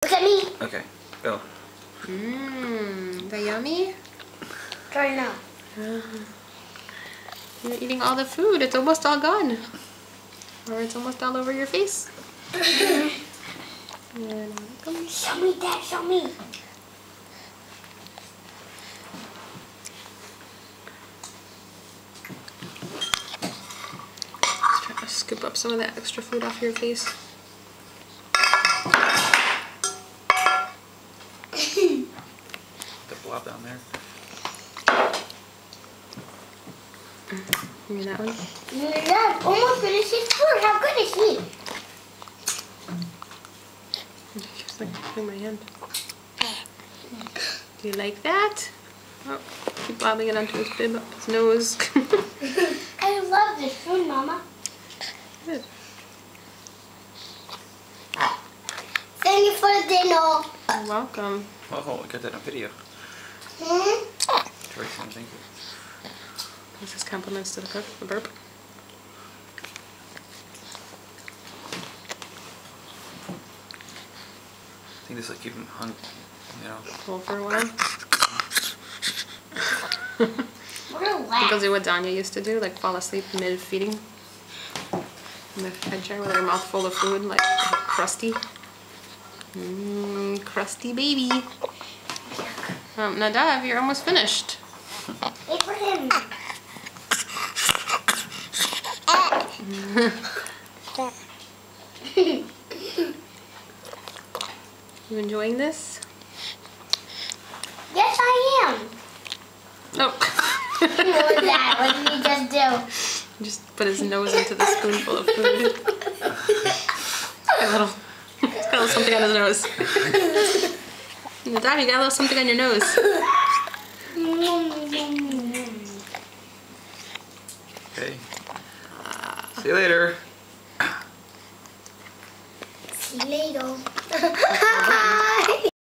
Look at me. Okay, go. Is that yummy? Try now. You're eating all the food. It's almost all gone. Or it's almost all over your face. Show me, Dad. Show me. Just try to scoop up some of that extra food off your face. The blob down there. Give me that one. Dad, almost finished his food. How good is he? Just like in my hand. Do you like that? Oh, keep bobbing it onto his bib, up his nose. I love this food, Mama. Good. Thank you for dinner. You're welcome. Oh, I got that on video. Hmm? Troy saying thank you. This is compliments to the cook, the burp. I think this will keep him hung, you know. Hold for a while. Relax. They'll do what Danya used to do, like fall asleep mid-feeding. In the head chair with her mouth full of food, like crusty. Crusty baby. Nadav, you're almost finished. Wait for him. You enjoying this? Yes, I am. Oh. What was that? What did he just do? Just put his nose into the spoonful of food. He's got a little something on his nose. Nadav, you got a little something on your nose. Okay. See you later. See you later.